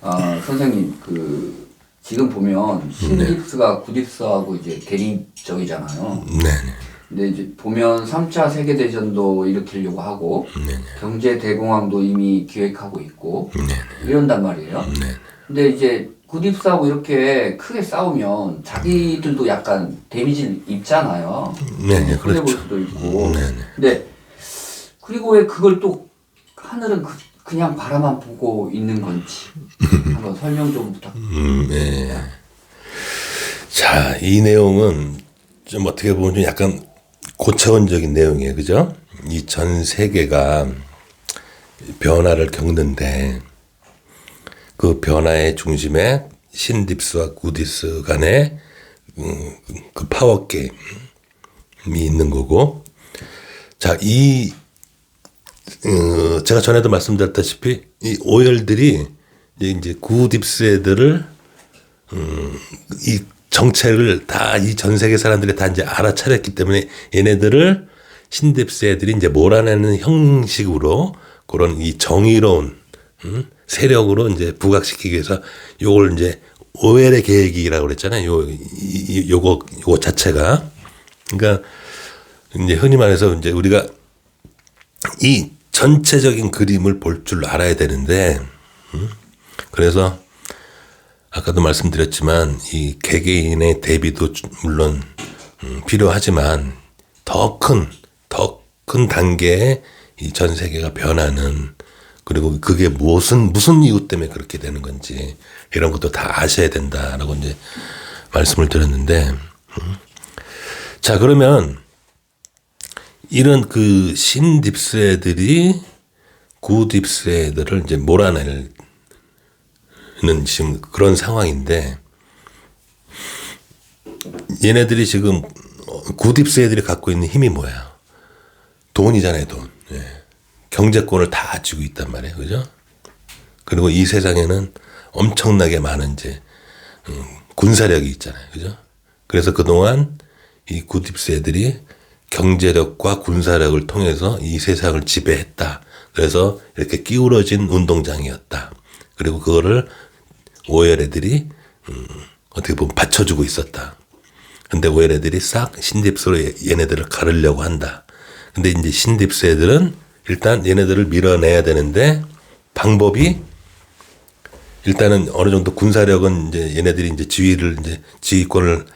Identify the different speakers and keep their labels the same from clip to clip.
Speaker 1: 선생님, 지금 보면 신깁스가 구깁스하고 이제 대립적이잖아요.
Speaker 2: 네.
Speaker 1: 근데 이제 보면 3차 세계대전도 일으키려고 하고,
Speaker 2: 네.
Speaker 1: 경제대공황도 이미 기획하고 있고,
Speaker 2: 네.
Speaker 1: 이런단 말이에요.
Speaker 2: 네.
Speaker 1: 근데 이제 구딥스하고 이렇게 크게 싸우면 자기들도 약간 데미지를 입잖아요.
Speaker 2: 네.
Speaker 1: 손해볼
Speaker 2: 그렇죠.
Speaker 1: 수도 있고.
Speaker 2: 네.
Speaker 1: 근데 그리고 왜 그걸 또 하늘은 그냥 바라만 보고 있는 건지 한번 설명 좀 부탁드립니다.
Speaker 2: 네. 자, 이 내용은 좀 어떻게 보면 좀 약간 고차원적인 내용이에요. 그죠? 이 전 세계가 변화를 겪는데 그 변화의 중심에 신딥스와 구딥스 간의 그 파워 게임이 있는 거고, 자, 제가 전에도 말씀드렸다시피 이 오열들이 이제 구딥스 애들을 이 정체를 다 이 전 세계 사람들이 다 이제 알아차렸기 때문에 얘네들을 신딥스 애들이 이제 몰아내는 형식으로 그런 이 정의로운 세력으로 이제 부각시키기 위해서 요걸 이제 오웰의 계획이라고 그랬잖아요. 요거 자체가. 그러니까 이제 흔히 말해서 이제 우리가 이 전체적인 그림을 볼 줄 알아야 되는데, 그래서 아까도 말씀드렸지만 이 개개인의 대비도 물론 필요하지만 더 큰 단계의 이 전 세계가 변하는, 그리고 그게 무슨 이유 때문에 그렇게 되는 건지 이런 것도 다 아셔야 된다라고 이제 말씀을 드렸는데, 자, 그러면 이런 그 신딥스 애들이 구딥스 애들을 이제 몰아내는 지금 그런 상황인데, 얘네들이 지금 구딥스 애들이 갖고 있는 힘이 뭐야? 돈이잖아요, 돈. 예. 경제권을 다 쥐고 있단 말이에요, 그죠? 그리고 이 세상에는 엄청나게 많은 이제 군사력이 있잖아요, 그죠? 그래서 그동안 이 구딥스 애들이 경제력과 군사력을 통해서 이 세상을 지배했다. 그래서 이렇게 기울어진 운동장이었다. 그리고 그거를 오열 애들이 어떻게 보면 받쳐주고 있었다. 근데 오열 애들이 싹 신딥스로 얘네들을 가르려고 한다. 근데 이제 신딥스 애들은 일단 얘네들을 밀어내야 되는데 방법이, 일단은 어느 정도 군사력은 이제 얘네들이 이제 지휘권을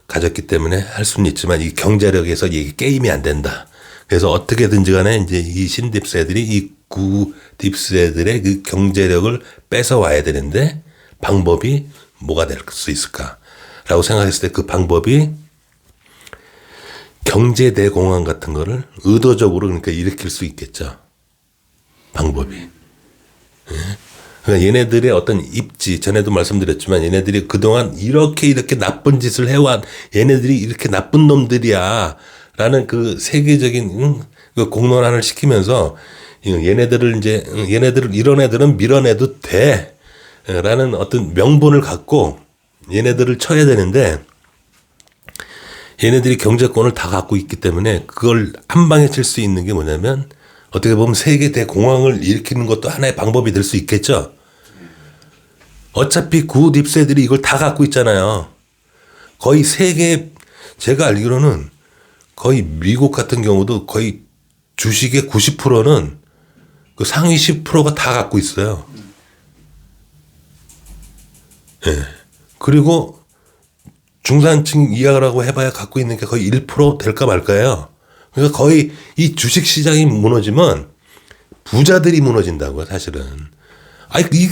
Speaker 2: 가졌기 때문에 할 수는 있지만 이 경제력에서 이게 게임이 안 된다. 그래서 어떻게든지 간에 이제 이 신딥스 애들이 이 구딥스 애들의 그 경제력을 뺏어 와야 되는데 방법이 뭐가 될 수 있을까라고 생각했을 때 그 방법이 경제 대공황 같은 거를 의도적으로 그러니까 일으킬 수 있겠죠. 방법이. 예? 그러니까 얘네들의 어떤 입지, 전에도 말씀드렸지만 얘네들이 그동안 이렇게 나쁜 짓을 해왔, 얘네들이 이렇게 나쁜 놈들이야 라는 그 세계적인 그 공론화를 시키면서 얘네들을 이런 애들은 밀어내도 돼 라는 어떤 명분을 갖고 얘네들을 쳐야 되는데, 얘네들이 경제권을 다 갖고 있기 때문에 그걸 한 방에 칠 수 있는 게 뭐냐면, 어떻게 보면 세계 대공황을 일으키는 것도 하나의 방법이 될 수 있겠죠. 어차피 구딥스 애들이 이걸 다 갖고 있잖아요. 거의 세계, 제가 알기로는 거의 미국 같은 경우도 거의 주식의 90%는 그 상위 10%가 다 갖고 있어요. 예. 그리고 중산층 이하라고 해봐야 갖고 있는 게 거의 1% 될까 말까예요. 그러니까 거의 이 주식 시장이 무너지면 부자들이 무너진다고요, 사실은. 아니, 이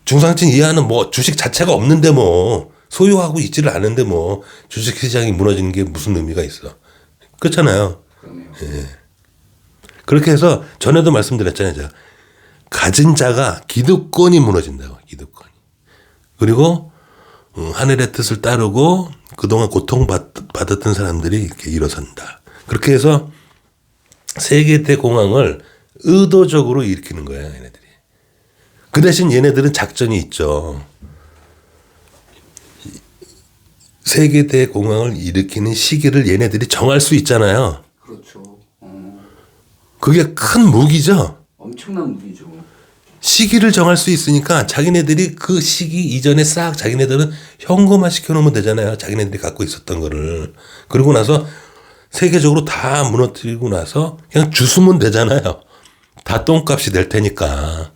Speaker 2: 중산층 이하는 뭐 주식 자체가 없는데 뭐 소유하고 있지를 않은데 뭐 주식 시장이 무너지는 게 무슨 의미가 있어. 그렇잖아요. 예. 그렇게 해서 전에도 말씀드렸잖아요, 제가. 가진 자가 기득권이 무너진다고, 기득권이. 그리고 하늘의 뜻을 따르고 그동안 고통받았던 사람들이 이렇게 일어선다. 그렇게 해서 세계 대공황을 의도적으로 일으키는 거예요, 얘네들이. 그 대신 얘네들은 작전이 있죠. 세계 대공황을 일으키는 시기를 얘네들이 정할 수 있잖아요.
Speaker 1: 그렇죠.
Speaker 2: 그게 큰 무기죠.
Speaker 1: 엄청난 무기죠.
Speaker 2: 시기를 정할 수 있으니까 자기네들이 그 시기 이전에 싹 자기네들은 현금화 시켜놓으면 되잖아요. 자기네들이 갖고 있었던 거를. 그러고 나서 세계적으로 다 무너뜨리고 나서 그냥 주스면 되잖아요. 다 똥값이 될 테니까.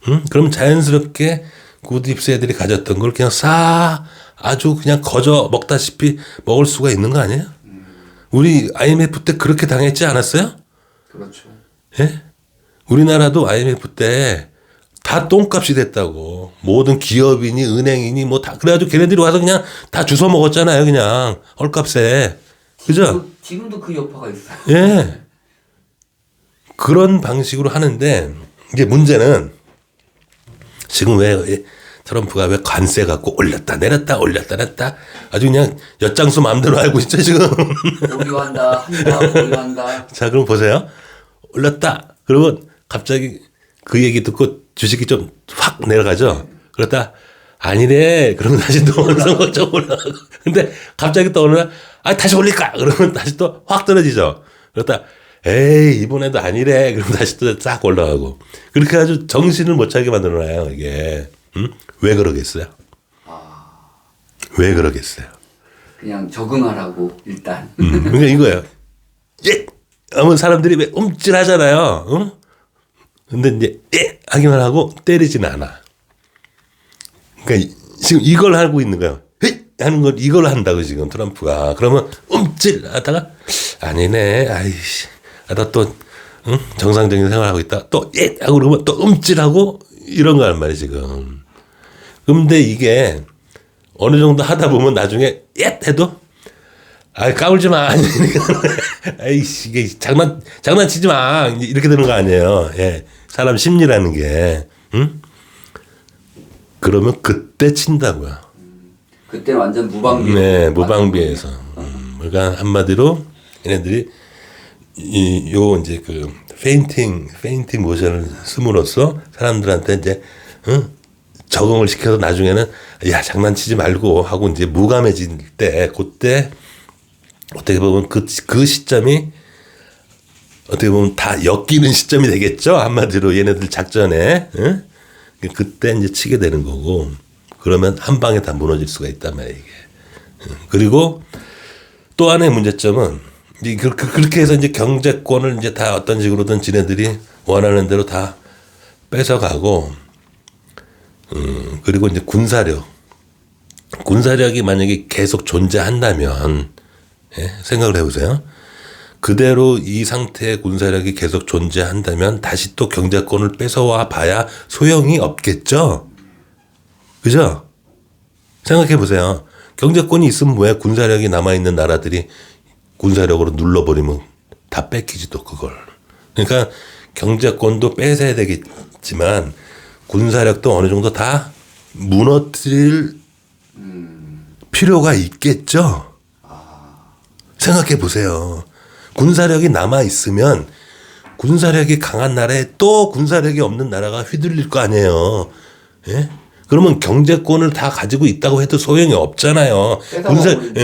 Speaker 2: 응? 그럼 자연스럽게 굿입스 애들이 가졌던 걸 그냥 싹 아주 그냥 거저 먹다시피 먹을 수가 있는 거 아니에요? 우리 IMF 때 그렇게 당했지 않았어요?
Speaker 1: 그렇죠.
Speaker 2: 예? 우리나라도 IMF 때 다 똥값이 됐다고. 모든 기업이니 은행이니 뭐 다 그래가지고 걔네들이 와서 그냥 다 주워 먹었잖아요. 그냥 헐값에. 그죠?
Speaker 1: 지금도 그 여파가 있어요.
Speaker 2: 예. 그런 방식으로 하는데 이제 문제는 지금 왜 트럼프가 왜 관세 갖고 올렸다 내렸다 올렸다 내렸다 아주 그냥 엿장수 마음대로 알고 있죠 지금.
Speaker 1: 보류한다 한다 보류한다.
Speaker 2: 자 그럼 보세요. 올렸다. 그러면 갑자기 그 얘기 듣고 주식이 좀 확 내려가죠. 그러다 아니래. 그러면 다시 또 올라가고 좀 올라가고. 근데 갑자기 또 어느 날 다시 올릴까? 그러면 다시 또 확 떨어지죠. 그러다 에이 이번에도 아니래. 그러면 다시 또 싹 올라가고. 그렇게 아주 정신을 못 차게 만들어놔요 이게. 응? 왜 그러겠어요? 왜 그러겠어요?
Speaker 1: 그냥 적응하라고 일단.
Speaker 2: 그러니까 이거예요. 예! 하면 사람들이 왜 움찔하잖아요. 응? 근데 이제 예! 하기만 하고 때리진 않아. 그러니까 지금 이걸 하고 있는 거예요. 예! 하는 걸 이걸 한다고 지금 트럼프가. 그러면 움찔하다가 아니네. 아이씨. 나 또 응? 정상적인 생활하고 있다. 또 예! 하고 그러면 또 움찔하고 이런 거 한 말이에요 지금. 근데 이게 어느 정도 하다 보면 나중에 예! 해도 까불지 마. 아이씨, 이게 장난치지 마. 이렇게 되는 거 아니에요. 예. 사람 심리라는 게, 응? 그러면 그때 친다고요.
Speaker 1: 그때 완전 무방비.
Speaker 2: 네, 무방비에서. 그러니까 한마디로 얘네들이 요 이제 그 페인팅 모션을 씀으로써 사람들한테 이제, 응? 적응을 시켜서 나중에는 야, 장난치지 말고 하고 이제 무감해질 때, 그때 어떻게 보면 그 시점이 어떻게 보면 다 엮이는 시점이 되겠죠. 한마디로 얘네들 작전에. 응? 그때 이제 치게 되는 거고 그러면 한 방에 다 무너질 수가 있단 말이에요. 이게. 그리고 또 하나의 문제점은 그렇게 해서 이제 경제권을 이제 다 어떤 식으로든 지네들이 원하는 대로 다 뺏어가고 그리고 이제 군사력이 만약에 계속 존재한다면 예? 생각을 해보세요. 그대로 이 상태의 군사력이 계속 존재한다면 다시 또 경제권을 뺏어와 봐야 소용이 없겠죠. 그죠? 생각해 보세요. 경제권이 있으면 왜 군사력이 남아있는 나라들이 군사력으로 눌러버리면 다 뺏기지 또 그걸. 그러니까 경제권도 뺏어야 되겠지만 군사력도 어느 정도 다 무너뜨릴 필요가 있겠죠. 생각해 보세요. 군사력이 남아있으면 군사력이 강한 나라에 또 군사력이 없는 나라가 휘둘릴 거 아니에요. 예? 그러면 경제권을 다 가지고 있다고 해도 소용이 없잖아요.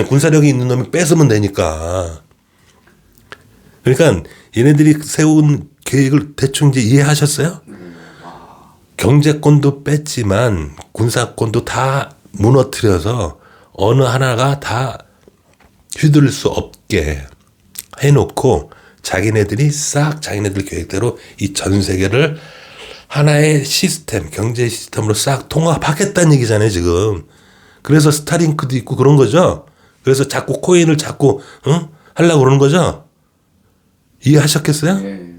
Speaker 2: 군사력이 있는 놈이 뺏으면 되니까. 그러니까 얘네들이 세운 계획을 대충 이제 이해하셨어요? 경제권도 뺐지만 군사권도 다 무너뜨려서 어느 하나가 다 휘둘릴 수 없게 해놓고 자기네들이 싹 자기네들 계획대로 이 전 세계를 하나의 시스템, 경제 시스템으로 싹 통합하겠다는 얘기잖아요, 지금. 그래서 스타링크도 있고 그런 거죠. 그래서 자꾸 코인을 자꾸 하려고 그러는 거죠. 이해하셨겠어요?
Speaker 1: 네.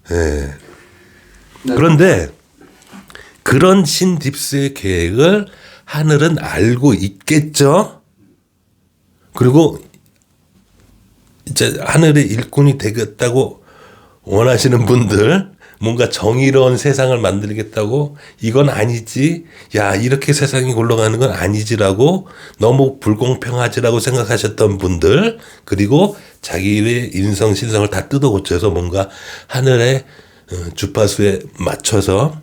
Speaker 2: 네. 그런데 그런 신딥스의 계획을 하늘은 알고 있겠죠. 그리고 이제 하늘의 일꾼이 되겠다고 원하시는 분들, 뭔가 정의로운 세상을 만들겠다고 이건 아니지, 야 이렇게 세상이 굴러가는 건 아니지라고 너무 불공평하지라고 생각하셨던 분들, 그리고 자기의 인성 신성을 다 뜯어 고쳐서 뭔가 하늘의 주파수에 맞춰서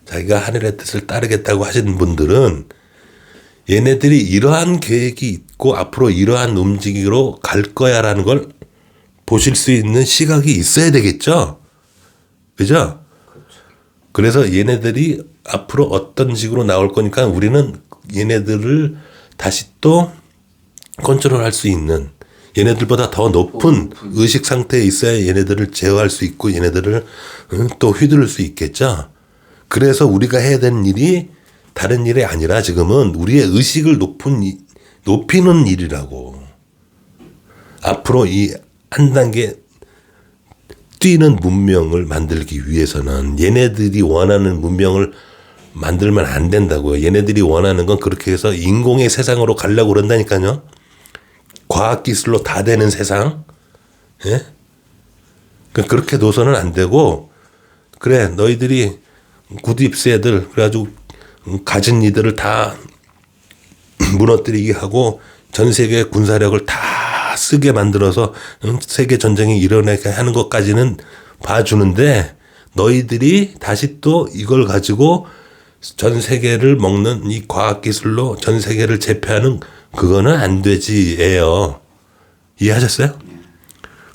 Speaker 2: 자기가 하늘의 뜻을 따르겠다고 하시는 분들은 얘네들이 이러한 계획이 있고 앞으로 이러한 움직임으로 갈 거야라는 걸 보실 수 있는 시각이 있어야 되겠죠. 그죠? 그래서 얘네들이 앞으로 어떤 식으로 나올 거니까 우리는 얘네들을 다시 또 컨트롤할 수 있는, 얘네들보다 더 높은 의식 상태에 있어야 얘네들을 제어할 수 있고 얘네들을 또 휘두를 수 있겠죠. 그래서 우리가 해야 되는 일이 다른 일이 아니라 지금은 우리의 의식을 높이는 일이라고. 앞으로 이 한 단계 뛰는 문명을 만들기 위해서는 얘네들이 원하는 문명을 만들면 안 된다고요. 얘네들이 원하는 건 그렇게 해서 인공의 세상으로 가려고 그런다니까요. 과학기술로 다 되는 세상. 예? 그렇게 둬서는 안 되고, 그래 너희들이 굿입스 애들 그래가지고 가진 이들을 다 무너뜨리게 하고 전 세계 군사력을 다 쓰게 만들어서 세계 전쟁이 일어나게 하는 것까지는 봐주는데, 너희들이 다시 또 이걸 가지고 전 세계를 먹는 이 과학기술로 전 세계를 제패하는 그거는 안 되지예요. 이해하셨어요?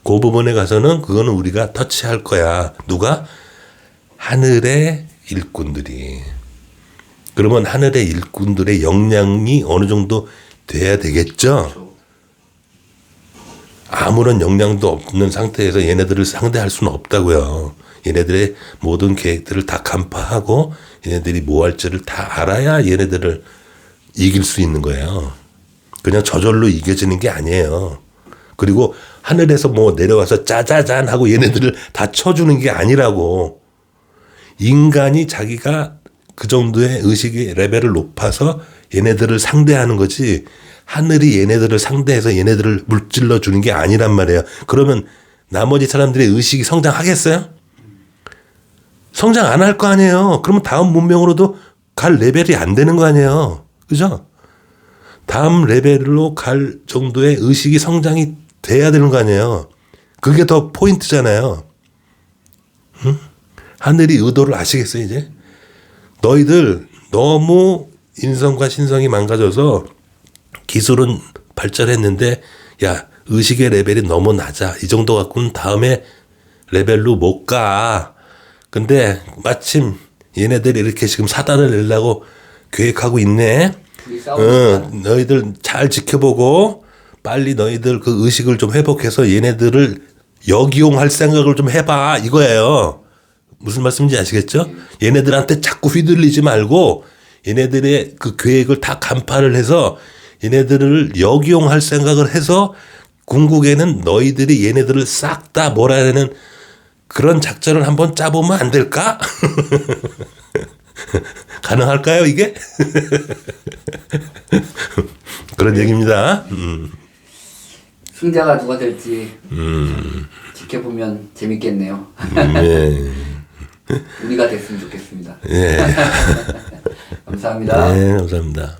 Speaker 2: 그 부분에 가서는 그거는 우리가 터치할 거야. 누가? 하늘의 일꾼들이. 그러면 하늘의 일꾼들의 역량이 어느 정도 돼야 되겠죠? 아무런 역량도 없는 상태에서 얘네들을 상대할 수는 없다고요. 얘네들의 모든 계획들을 다 간파하고 얘네들이 뭐 할지를 다 알아야 얘네들을 이길 수 있는 거예요. 그냥 저절로 이겨지는 게 아니에요. 그리고 하늘에서 뭐 내려와서 짜자잔 하고 얘네들을 다 쳐주는 게 아니라고. 인간이 자기가 그 정도의 의식의 레벨을 높아서 얘네들을 상대하는 거지, 하늘이 얘네들을 상대해서 얘네들을 물질러 주는 게 아니란 말이에요. 그러면 나머지 사람들의 의식이 성장하겠어요? 성장 안 할 거 아니에요. 그러면 다음 문명으로도 갈 레벨이 안 되는 거 아니에요. 그죠? 다음 레벨로 갈 정도의 의식이 성장이 돼야 되는 거 아니에요. 그게 더 포인트잖아요. 응? 하늘이 의도를 아시겠어요, 이제? 너희들 너무 인성과 신성이 망가져서 기술은 발전했는데, 야, 의식의 레벨이 너무 낮아. 이 정도 갖고는 다음에 레벨로 못 가. 근데 마침 얘네들이 이렇게 지금 사단을 내려고 계획하고 있네. 너희들 잘 지켜보고 빨리 너희들 그 의식을 좀 회복해서 얘네들을 역이용할 생각을 좀 해봐, 이거예요. 무슨 말씀인지 아시겠죠? 얘네들한테 자꾸 휘둘리지 말고 얘네들의 그 계획을 다 간파를 해서 얘네들을 역이용할 생각을 해서 궁극에는 너희들이 얘네들을 싹 다 몰아내는 그런 작전을 한번 짜보면 안 될까? 가능할까요, 이게? 그런 얘기입니다.
Speaker 1: 승자가 누가 될지 지켜보면 재밌겠네요.
Speaker 2: 네.
Speaker 1: 우리가 됐으면 좋겠습니다.
Speaker 2: 네.
Speaker 1: 감사합니다.
Speaker 2: 네, 감사합니다.